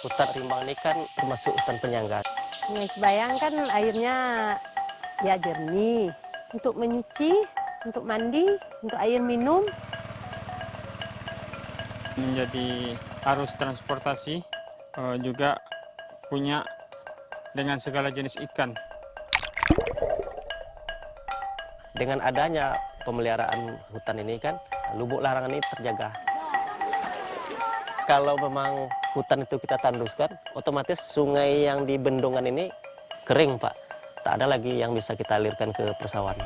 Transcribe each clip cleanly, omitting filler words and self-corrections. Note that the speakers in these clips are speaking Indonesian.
Hutan Rimbang ini kan termasuk hutan penyangga. Sungai Sebayang kan airnya ya jernih untuk menyuci, untuk mandi, untuk air minum. Menjadi arus transportasi, juga punya dengan segala jenis ikan. Dengan adanya pemeliharaan hutan ini kan, lubuk larangan ini terjaga. Kalau memang hutan itu kita tanduskan, otomatis sungai yang di bendungan ini kering, Pak. Tak ada lagi yang bisa kita alirkan ke persawahan.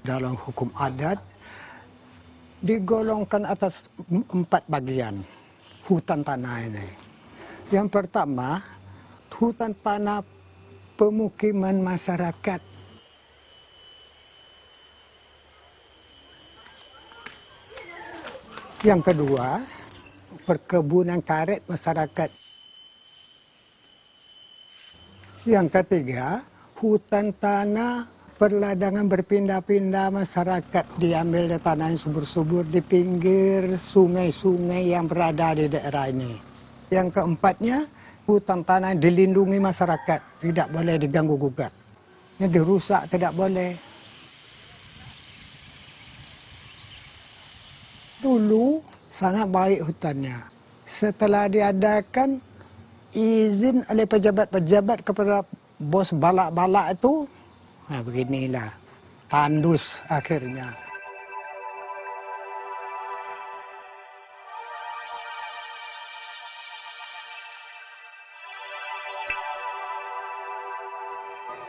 Dalam hukum adat digolongkan atas 4 bagian hutan tanah ini. Yang pertama, hutan tanah pemukiman masyarakat. Yang kedua, perkebunan karet masyarakat. Yang ketiga, hutan tanah perladangan berpindah-pindah masyarakat, diambil dari tanah yang subur-subur di pinggir sungai-sungai yang berada di daerah ini. Yang keempatnya, hutan tanah dilindungi masyarakat, tidak boleh diganggu-gugat. Ini dirusak, tidak boleh. Dulu sangat baik hutannya. Setelah diadakan izin oleh pejabat-pejabat kepada bos balak-balak itu, nah beginilah, tandus akhirnya.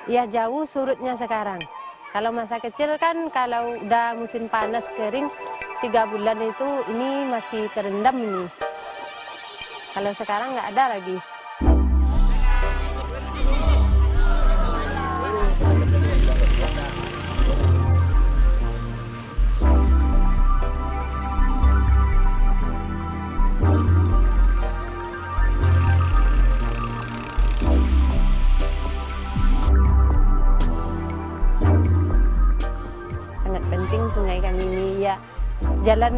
Ya jauh surutnya sekarang. Kalau masa kecil kan kalau udah musim panas kering 3 bulan itu ini masih terendam ini. Kalau sekarang nggak ada lagi. Sangat penting sungai kami ini ya. Jalan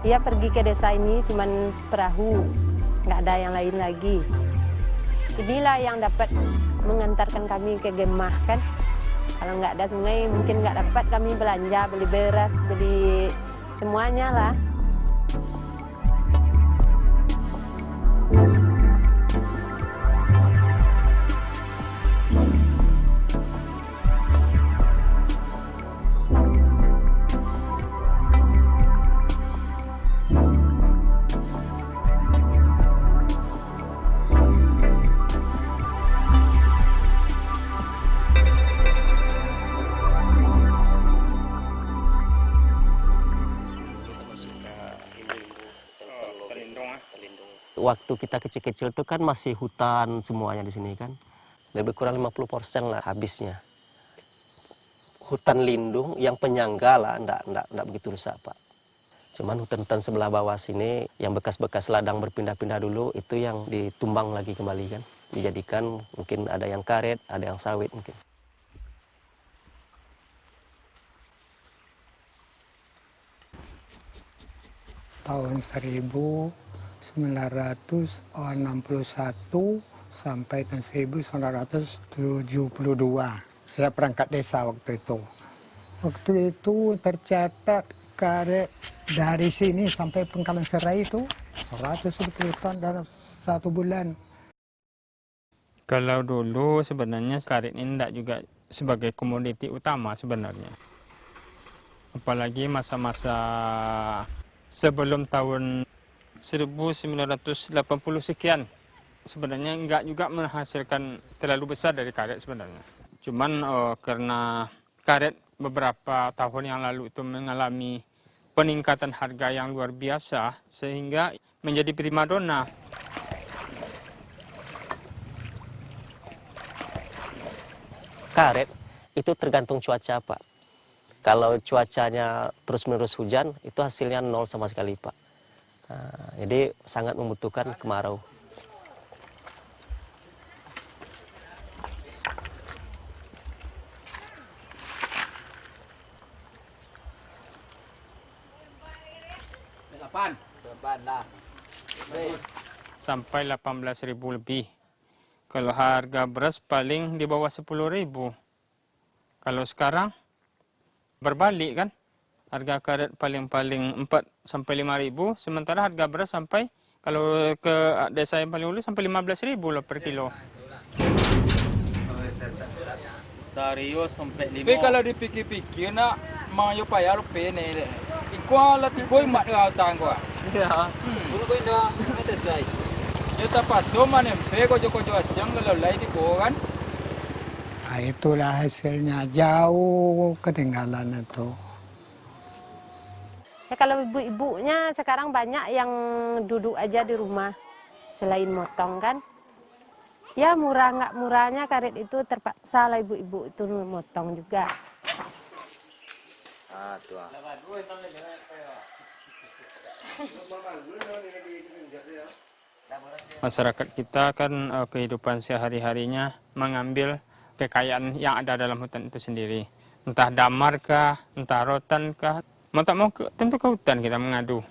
ya pergi ke desa ini cuman perahu, nggak ada yang lain lagi. Inilah yang dapat mengantarkan kami ke Gemah kan. Kalau nggak ada sungai mungkin nggak dapat kami belanja, beli beras, beli semuanya lah. Waktu kita kecil-kecil itu kan masih hutan semuanya di sini kan. Lebih kurang 50% lah habisnya. Hutan lindung yang penyangga lah, enggak begitu rusak, Pak. Cuman hutan-hutan sebelah bawah sini yang bekas-bekas ladang berpindah-pindah dulu itu yang ditumbang lagi kembali kan. Dijadikan mungkin ada yang karet, ada yang sawit mungkin. Tahun 1961 sampai tahun 1972. Saya perangkat desa waktu itu. Waktu itu tercatat karet dari sini sampai Pengkalan Serai itu 110 ton dalam 1 bulan. Kalau dulu sebenarnya karet ini tidak juga sebagai komoditi utama sebenarnya. Apalagi masa-masa sebelum tahun 1980 sekian, sebenarnya enggak juga menghasilkan terlalu besar dari karet sebenarnya. Cuman karena karet beberapa tahun yang lalu itu mengalami peningkatan harga yang luar biasa, sehingga menjadi primadona. Karet itu tergantung cuaca, Pak. Kalau cuacanya terus-menerus hujan, itu hasilnya nol sama sekali, Pak. Nah, jadi sangat membutuhkan kemarau. Sampai 18.000 lebih. Kalau harga beras paling di bawah 10.000. Kalau sekarang berbalik kan, harga karet paling-paling 4 sampai 5.000, sementara harga beras sampai, kalau ke desa yang paling ulu sampai 15.000 lah per kilo. Tapi kalau dipikir-pikir nak mau payah lu pene. Iko la tiboy mak ngau tang ko. Ya. Bulu ko inda ngate sai. Yo tapat so manem pe ko joko asyang kalau lai di ko kan. Nah, itulah hasilnya, jauh ketinggalan itu. Ya, kalau ibu-ibunya sekarang banyak yang duduk aja di rumah selain motong kan. Ya murah nggak murahnya karet itu terpaksa lah ibu-ibu itu motong juga. Masyarakat kita kan kehidupan sehari-harinya mengambil kekayaan yang ada dalam hutan itu sendiri. Entah damar kah, entah rotan kah. Mau tak mau tentu ke hutan kita mengadu.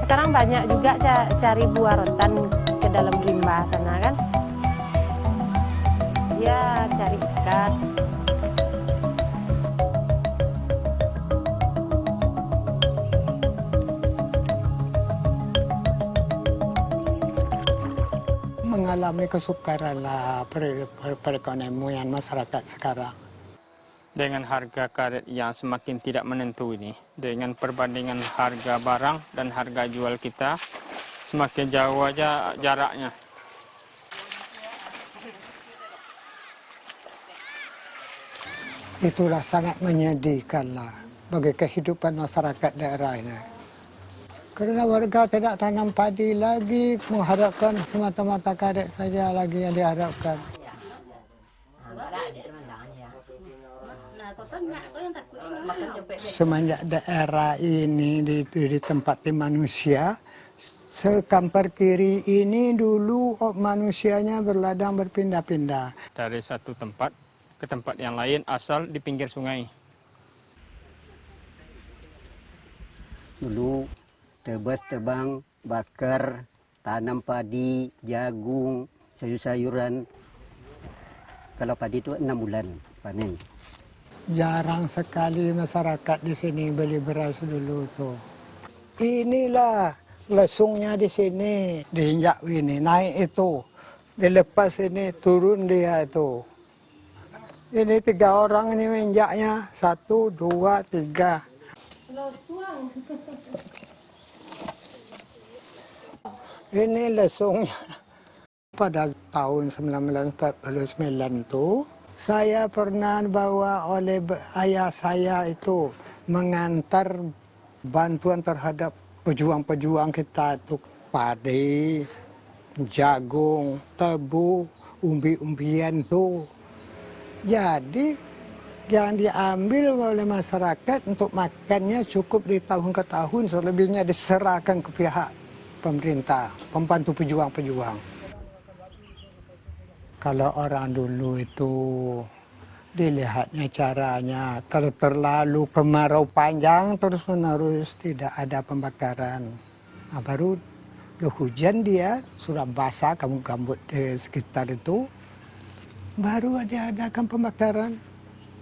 Sekarang banyak juga cari buah rotan ke dalam rimba sana kan. Ya cari ikan. Mengalami kesukaran lah perekonomian masyarakat sekarang. Dengan harga karet yang semakin tidak menentu ini, dengan perbandingan harga barang dan harga jual kita, semakin jauh aja jaraknya. Itulah sangat menyedihkan lah bagi kehidupan masyarakat daerah ini. Karena warga tidak tanam padi lagi, mengharapkan semata-mata karet saja lagi yang diharapkan. Semenjak daerah ini ditempati manusia, sekampar kiri ini dulu manusianya berladang berpindah-pindah. Dari satu tempat ke tempat yang lain asal di pinggir sungai. Dulu tebas tebang, bakar, tanam padi, jagung, sayur-sayuran. Kalau padi itu 6 bulan panen. Jarang sekali masyarakat di sini beli beras dulu tuh. Inilah lesungnya di sini, diinjak ini, naik itu. Dilepas ini, turun dia itu. Ini 3 orang ini menginjaknya, 1, 2, 3. Ini lesungnya. Pada tahun 1949 itu, saya pernah bawa oleh ayah saya itu mengantar bantuan terhadap pejuang-pejuang kita itu padi, jagung, tebu, umbi-umbian tuh. Jadi yang diambil oleh masyarakat untuk makannya cukup di tahun ke tahun, selebihnya diserahkan ke pihak pemerintah, pembantu pejuang-pejuang. Kalau orang dulu itu dilihatnya caranya, kalau terlalu kemarau panjang terus-menerus tidak ada pembakaran. Nah, baru hujan dia sudah basah gambut di sekitar itu, baru diadakan pembakaran.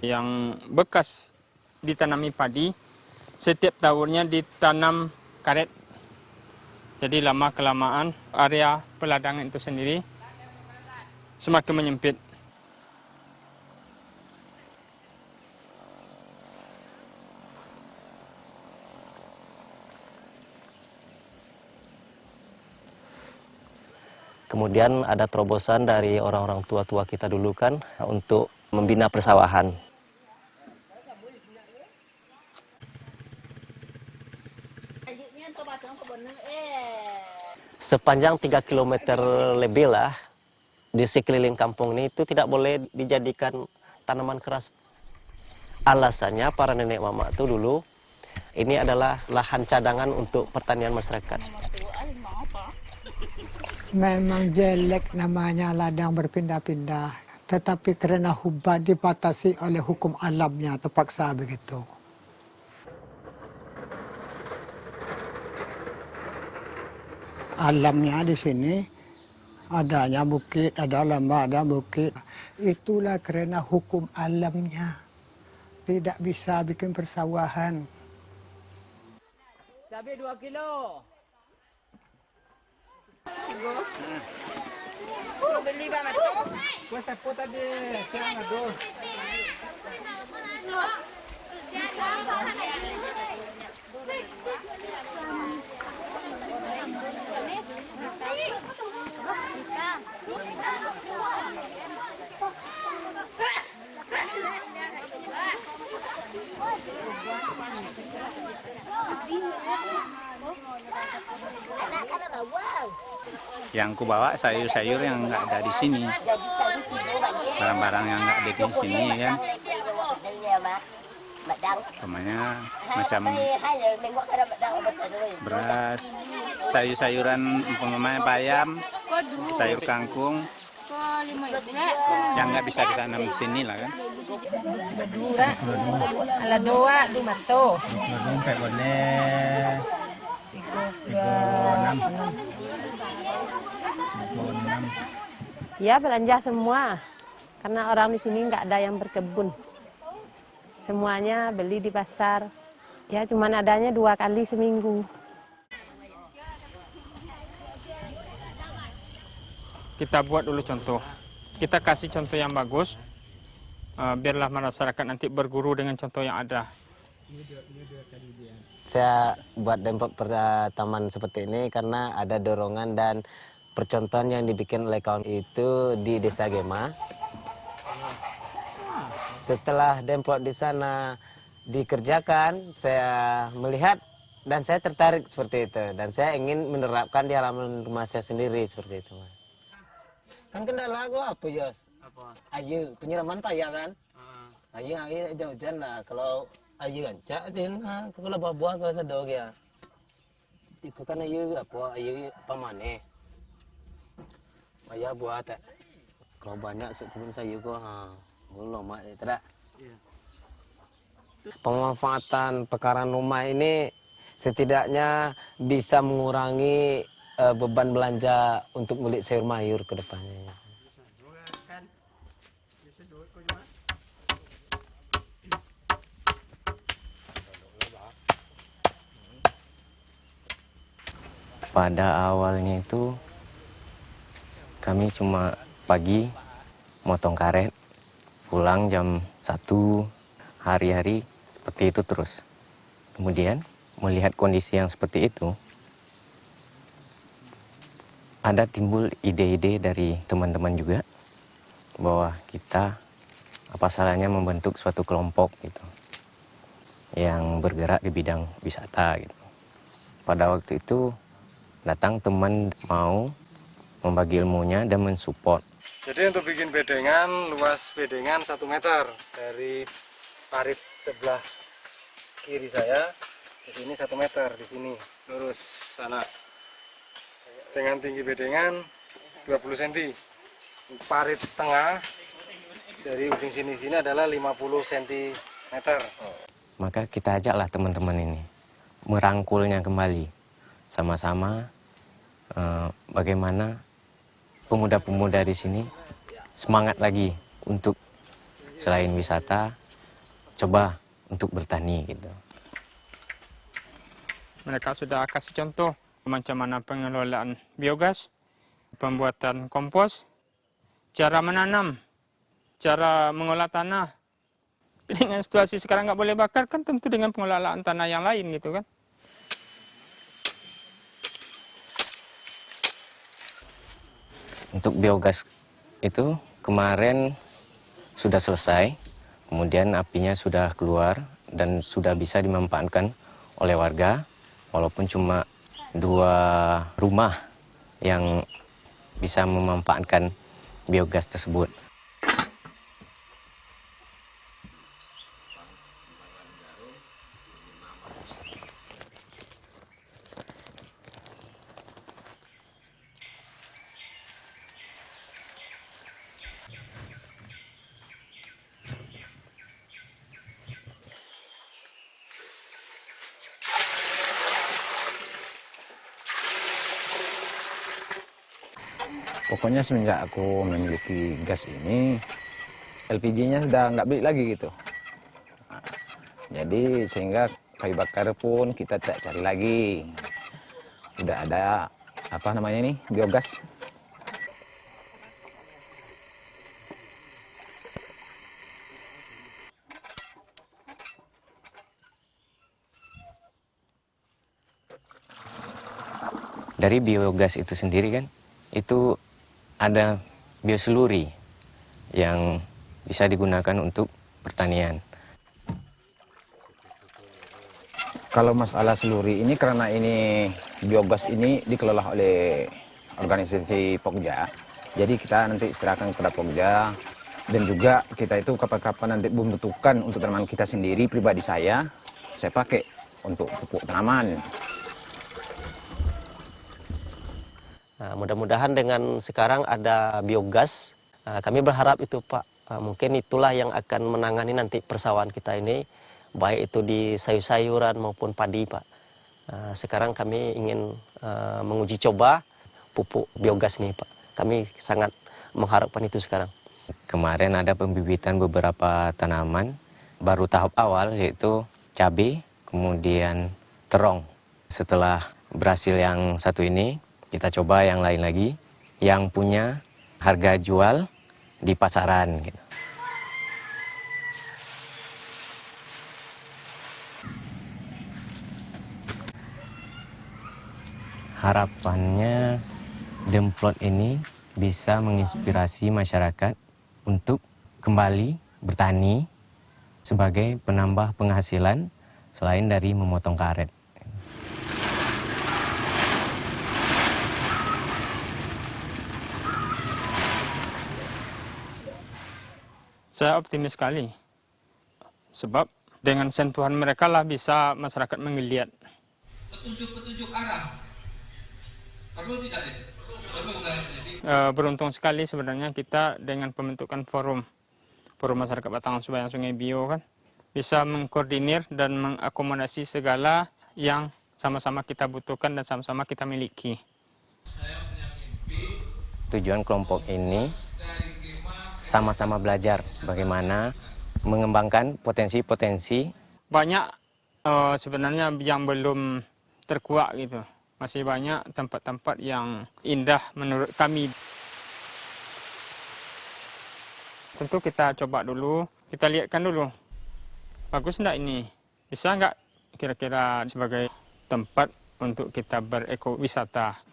Yang bekas ditanami padi, setiap tahunnya ditanam karet. Jadi lama-kelamaan area peladangan itu sendiri semakin menyempit. Kemudian ada terobosan dari orang-orang tua-tua kita dulu kan untuk membina persawahan. Sepanjang 3 km lebih lah di sekeliling kampung ini itu tidak boleh dijadikan tanaman keras. Alasannya para nenek mama itu dulu ini adalah lahan cadangan untuk pertanian masyarakat. Memang jelek namanya ladang berpindah-pindah, tetapi karena huban dibatasi oleh hukum alamnya terpaksa begitu. Alamnya di sini adanya bukit, ada lembah, ada bukit. Itulah karena hukum alamnya. Tidak bisa bikin persawahan. Cabai 2 kilo. Beli banget tuh. Gua sapu tadi, siang aduh. Yang ku bawa sayur-sayur yang nggak ada di sini, barang-barang yang nggak ada di sini kan, namanya macam beras, sayur-sayuran umpamanya bayam, sayur kangkung, yang nggak bisa ditanam di sini lah kan. Ala doa, dumato. Kayak boleh 36. Ya belanja semua, karena orang di sini nggak ada yang berkebun. Semuanya beli di pasar. Ya cuman adanya 2 kali seminggu. Kita buat dulu contoh. Kita kasih contoh yang bagus, biarlah masyarakat nanti berguru dengan contoh yang ada. Saya buat dampak taman seperti ini karena ada dorongan dan percontohan yang dibikin oleh kawan itu di Desa Gema. Setelah demplot di sana dikerjakan, saya melihat dan saya tertarik seperti itu. Dan saya ingin menerapkan di halaman rumah saya sendiri seperti itu. Kan kendala aku apa, Yos? Apa? Ayu, penyiraman payah kan? Ayu jauh-jauh lah. Kalau ayu gancak, kalau buah-buah ke sedok ya. Itu kan ayu apa mana? Ayah buat tak. Kalau banyak kebun sayur kok, belum mak tidak. Pemanfaatan pekarangan rumah ini setidaknya bisa mengurangi beban belanja untuk beli sayur mayur ke depannya. Pada awalnya itu kami cuma pagi motong karet, pulang jam 1, hari-hari seperti itu terus. Kemudian melihat kondisi yang seperti itu, ada timbul ide-ide dari teman-teman juga bahwa kita apa salahnya membentuk suatu kelompok gitu yang bergerak di bidang wisata gitu. Pada waktu itu datang teman mau membagi ilmunya dan mensupport. Jadi untuk bikin bedengan, luas bedengan 1 meter dari parit sebelah kiri saya, di sini 1 meter, di sini lurus sana. Dengan tinggi bedengan 20 cm. Parit tengah dari ujung sini adalah 50 cm. Maka kita ajaklah teman-teman ini merangkulnya kembali, sama-sama bagaimana pemuda-pemuda di sini semangat lagi untuk selain wisata, coba untuk bertani gitu. Mereka sudah kasih contoh macam mana pengelolaan biogas, pembuatan kompos, cara menanam, cara mengolah tanah. Dengan situasi sekarang nggak boleh bakar kan tentu dengan pengelolaan tanah yang lain gitu kan. Untuk biogas itu kemarin sudah selesai, kemudian apinya sudah keluar dan sudah bisa dimanfaatkan oleh warga, walaupun cuma 2 rumah yang bisa memanfaatkan biogas tersebut. Pokoknya semenjak aku memiliki gas ini, LPG-nya sudah nggak beli lagi gitu. Nah, jadi sehingga kayu bakar pun kita tidak cari lagi. Udah ada apa namanya ini, biogas. Dari biogas itu sendiri kan, itu ada bioseluri yang bisa digunakan untuk pertanian. Kalau masalah seluri ini karena ini biogas ini dikelola oleh organisasi Pokja. Jadi kita nanti serahkan kepada Pokja dan juga kita itu kapan-kapan nanti membutuhkan untuk tanaman kita sendiri, pribadi saya pakai untuk pupuk tanaman. Nah, mudah-mudahan dengan sekarang ada biogas, kami berharap itu Pak, mungkin itulah yang akan menangani nanti persawahan kita ini, baik itu di sayur-sayuran maupun padi Pak. Sekarang kami ingin menguji coba pupuk biogas ini Pak. Kami sangat mengharapkan itu sekarang. Kemarin ada pembibitan beberapa tanaman, baru tahap awal yaitu cabai, kemudian terong. Setelah berhasil yang satu ini, kita coba yang lain lagi, yang punya harga jual di pasaran. Gitu. Harapannya Demplot ini bisa menginspirasi masyarakat untuk kembali bertani sebagai penambah penghasilan selain dari memotong karet. Saya optimis sekali, sebab dengan sentuhan mereka lah bisa masyarakat menggeliat. Petunjuk-petunjuk arah, perlu tidak? Perlu kan? Beruntung sekali sebenarnya kita dengan pembentukan forum masyarakat Batangan Subayan Sungai Bio kan, bisa mengkoordinir dan mengakomodasi segala yang sama-sama kita butuhkan dan sama-sama kita miliki. Tujuan kelompok ini sama-sama belajar bagaimana mengembangkan potensi-potensi. Banyak sebenarnya yang belum terkuak gitu. Masih banyak tempat-tempat yang indah menurut kami. Tentu kita coba dulu, kita lihatkan dulu. Bagus enggak ini? Bisa enggak kira-kira sebagai tempat untuk kita berekowisata?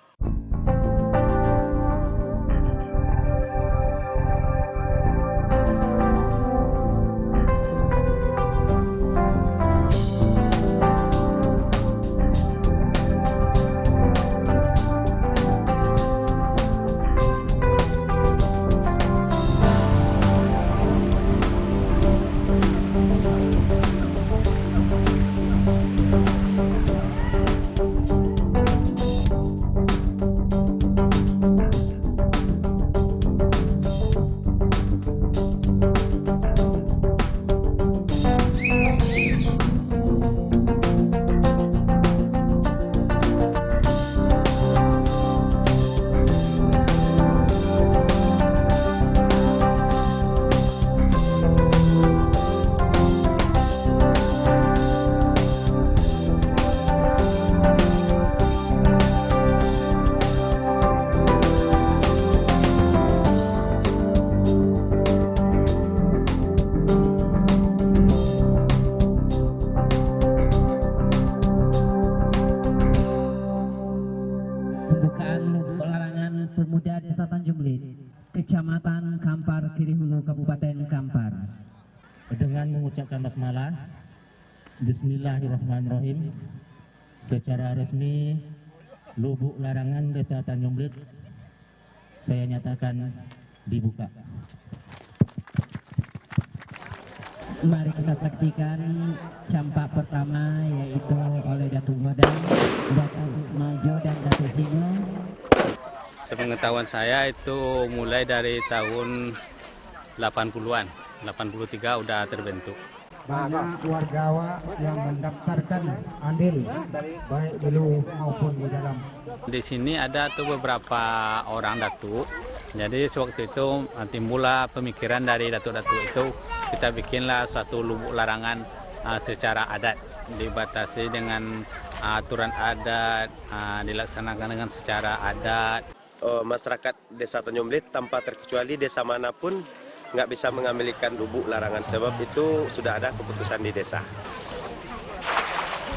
Dengan mengucapkan basmalah, Bismillahirrahmanirrahim, secara resmi Lubuk Larangan Desa Tanjung Blit saya nyatakan dibuka. Mari kita saksikan campak pertama, yaitu oleh Datuk Madang, Datuk Majo dan Datuk Singo. Sepengetahuan saya itu mulai dari tahun 80-an, 83 udah terbentuk. Banyak warga yang mendaftarkan andil, baik di luar maupun di dalam. Di sini ada tuh beberapa orang datuk. Jadi sewaktu itu timbullah pemikiran dari datuk-datuk itu, kita bikinlah suatu lubuk larangan secara adat, dibatasi dengan aturan adat, dilaksanakan dengan secara adat. Masyarakat Desa Tanjung Blit tanpa terkecuali desa manapun nggak bisa mengambilkan lubuk larangan, sebab itu sudah ada keputusan di desa.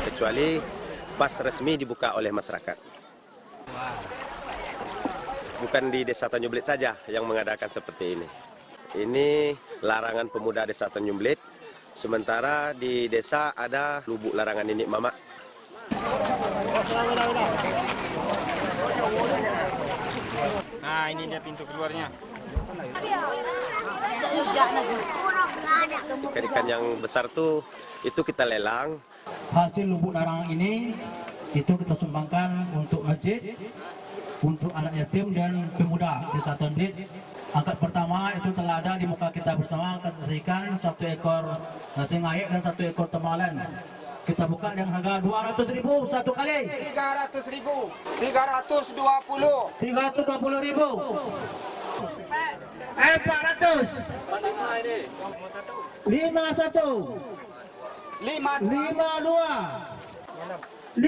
Kecuali pas resmi dibuka oleh masyarakat. Bukan di Desa Tanjung Blit saja yang mengadakan seperti ini. Ini larangan pemuda Desa Tanjung Blit, sementara di desa ada lubuk larangan ini Mamak. Nah, ini dia pintu keluarnya. Ikan-ikan yang besar tuh itu kita lelang. Hasil lubuk larangan ini itu kita sumbangkan untuk masjid, untuk anak yatim dan pemuda Desa Tanjung Blit. Angkat pertama itu telah ada di muka kita bersama, kita saksikan 1 ekor singaik dan 1 ekor temalan. Kita buka dengan harga 200.000 satu kali. 300.000, 320. 320.000. 400. 51. 52. 56.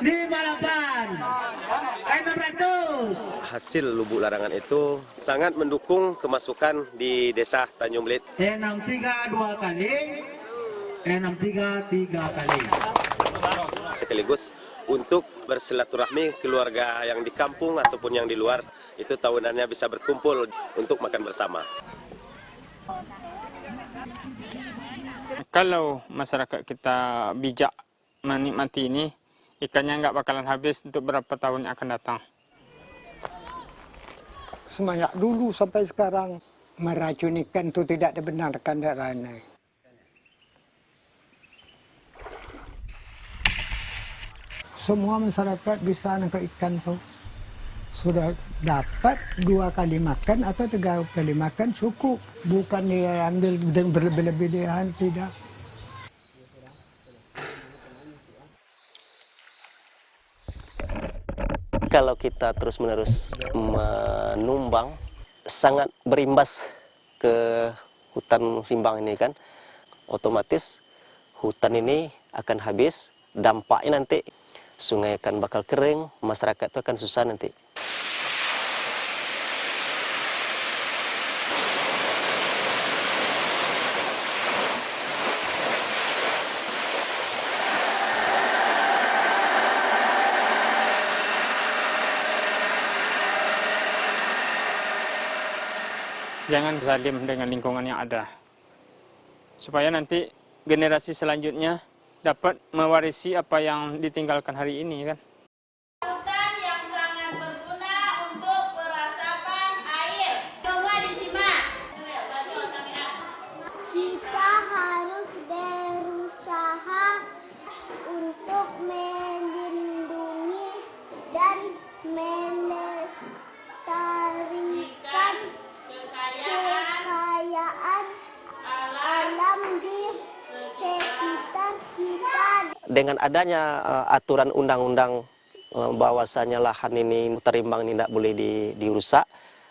58. 600. Hasil lubuk larangan itu sangat mendukung kemasukan di Desa Tanjung Blit. 63 2 kali. 63 3 kali. Sekaligus untuk bersilaturahmi keluarga yang di kampung ataupun yang di luar, itu tahunannya bisa berkumpul untuk makan bersama. Kalau masyarakat kita bijak menikmati ini, ikannya nggak bakalan habis untuk berapa tahun yang akan datang. Semenjak dulu sampai sekarang meracun ikan itu tidak dibenarkan darahnya. Semua masyarakat bisa nangkap ikan tuh. Sudah dapat 2 kali makan atau 3 kali makan cukup. Bukan dia ambil dengan berlebih-lebihan, tidak. Kalau kita terus-menerus menumbang, sangat berimbas ke hutan rimbang ini kan. Otomatis hutan ini akan habis, dampaknya nanti sungai akan bakal kering, masyarakat itu akan susah nanti. Jangan zalim dengan lingkungan yang ada. Supaya nanti generasi selanjutnya dapat mewarisi apa yang ditinggalkan hari ini kan. Hutan yang sangat berguna untuk peresapan air. Coba disimak. Kita harus berusaha untuk melindungi dan melestarikan kekayaan alam di sekitar kita. Dengan adanya aturan undang-undang bahwasanya lahan ini terimbang ini tidak boleh dirusak,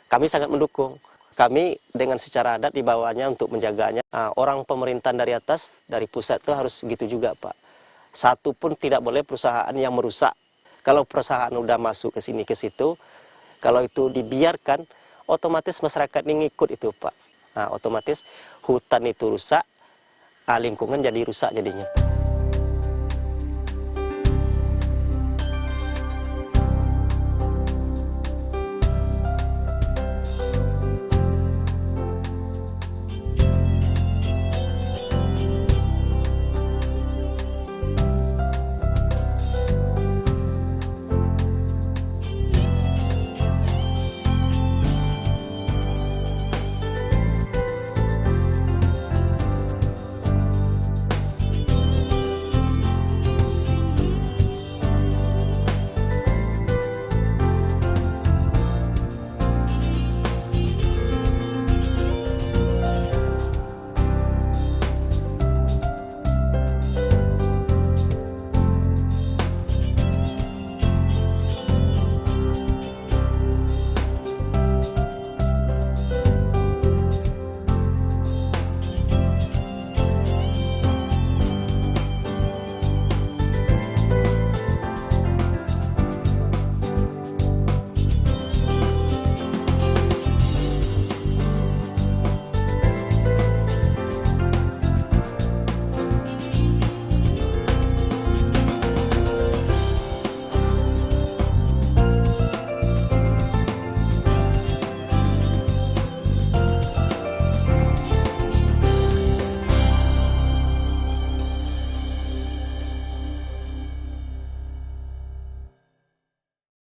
kami sangat mendukung. Kami dengan secara adat di bawahnya untuk menjaganya. Orang pemerintahan dari atas, dari pusat itu harus gitu juga Pak. Satu pun tidak boleh perusahaan yang merusak. Kalau perusahaan udah masuk ke sini ke situ, kalau itu dibiarkan, otomatis masyarakat ini ngikut itu Pak. Nah, otomatis hutan itu rusak, lingkungan jadi rusak jadinya.